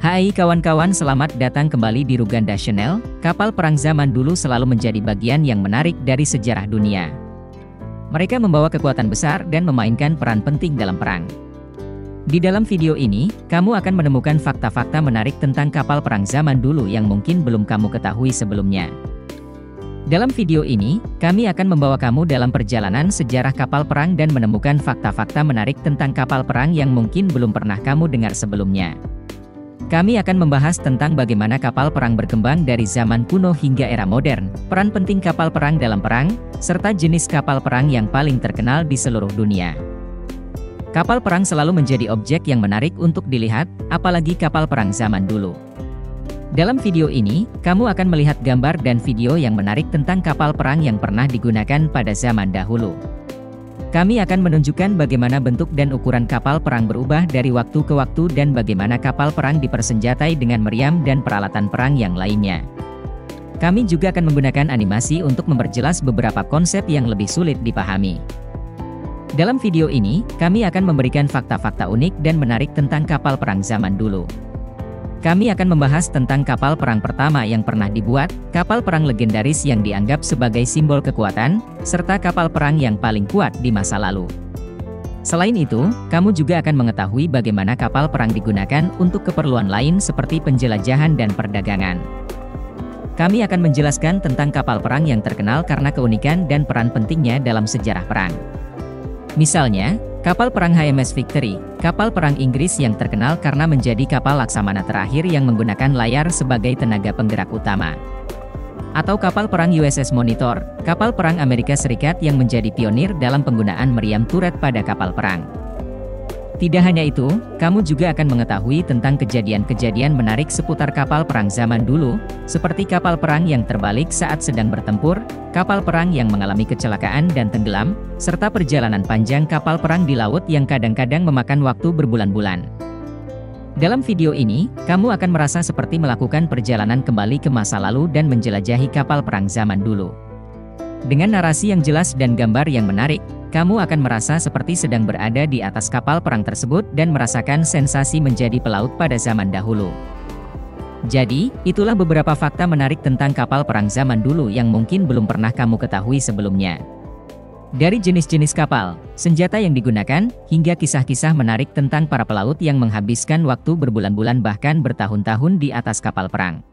Hai kawan-kawan, selamat datang kembali di Ruganda Channel. Kapal perang zaman dulu selalu menjadi bagian yang menarik dari sejarah dunia. Mereka membawa kekuatan besar dan memainkan peran penting dalam perang. Di dalam video ini, kamu akan menemukan fakta-fakta menarik tentang kapal perang zaman dulu yang mungkin belum kamu ketahui sebelumnya. Dalam video ini, kami akan membawa kamu dalam perjalanan sejarah kapal perang dan menemukan fakta-fakta menarik tentang kapal perang yang mungkin belum pernah kamu dengar sebelumnya. Kami akan membahas tentang bagaimana kapal perang berkembang dari zaman kuno hingga era modern, peran penting kapal perang dalam perang, serta jenis kapal perang yang paling terkenal di seluruh dunia. Kapal perang selalu menjadi objek yang menarik untuk dilihat, apalagi kapal perang zaman dulu. Dalam video ini, kamu akan melihat gambar dan video yang menarik tentang kapal perang yang pernah digunakan pada zaman dahulu. Kami akan menunjukkan bagaimana bentuk dan ukuran kapal perang berubah dari waktu ke waktu dan bagaimana kapal perang dipersenjatai dengan meriam dan peralatan perang yang lainnya. Kami juga akan menggunakan animasi untuk memperjelas beberapa konsep yang lebih sulit dipahami. Dalam video ini, kami akan memberikan fakta-fakta unik dan menarik tentang kapal perang zaman dulu. Kami akan membahas tentang kapal perang pertama yang pernah dibuat, kapal perang legendaris yang dianggap sebagai simbol kekuatan, serta kapal perang yang paling kuat di masa lalu. Selain itu, kamu juga akan mengetahui bagaimana kapal perang digunakan untuk keperluan lain seperti penjelajahan dan perdagangan. Kami akan menjelaskan tentang kapal perang yang terkenal karena keunikan dan peran pentingnya dalam sejarah perang. Misalnya, kapal perang HMS Victory, kapal perang Inggris yang terkenal karena menjadi kapal laksamana terakhir yang menggunakan layar sebagai tenaga penggerak utama. Atau kapal perang USS Monitor, kapal perang Amerika Serikat yang menjadi pionir dalam penggunaan meriam turret pada kapal perang. Tidak hanya itu, kamu juga akan mengetahui tentang kejadian-kejadian menarik seputar kapal perang zaman dulu, seperti kapal perang yang terbalik saat sedang bertempur, kapal perang yang mengalami kecelakaan dan tenggelam, serta perjalanan panjang kapal perang di laut yang kadang-kadang memakan waktu berbulan-bulan. Dalam video ini, kamu akan merasa seperti melakukan perjalanan kembali ke masa lalu dan menjelajahi kapal perang zaman dulu. Dengan narasi yang jelas dan gambar yang menarik, kamu akan merasa seperti sedang berada di atas kapal perang tersebut dan merasakan sensasi menjadi pelaut pada zaman dahulu. Jadi, itulah beberapa fakta menarik tentang kapal perang zaman dulu yang mungkin belum pernah kamu ketahui sebelumnya. Dari jenis-jenis kapal, senjata yang digunakan, hingga kisah-kisah menarik tentang para pelaut yang menghabiskan waktu berbulan-bulan bahkan bertahun-tahun di atas kapal perang.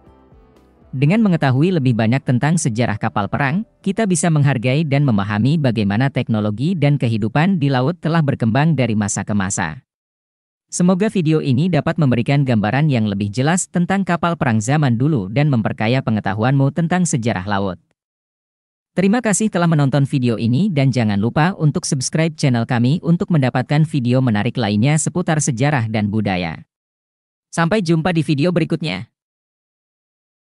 Dengan mengetahui lebih banyak tentang sejarah kapal perang, kita bisa menghargai dan memahami bagaimana teknologi dan kehidupan di laut telah berkembang dari masa ke masa. Semoga video ini dapat memberikan gambaran yang lebih jelas tentang kapal perang zaman dulu dan memperkaya pengetahuanmu tentang sejarah laut. Terima kasih telah menonton video ini dan jangan lupa untuk subscribe channel kami untuk mendapatkan video menarik lainnya seputar sejarah dan budaya. Sampai jumpa di video berikutnya.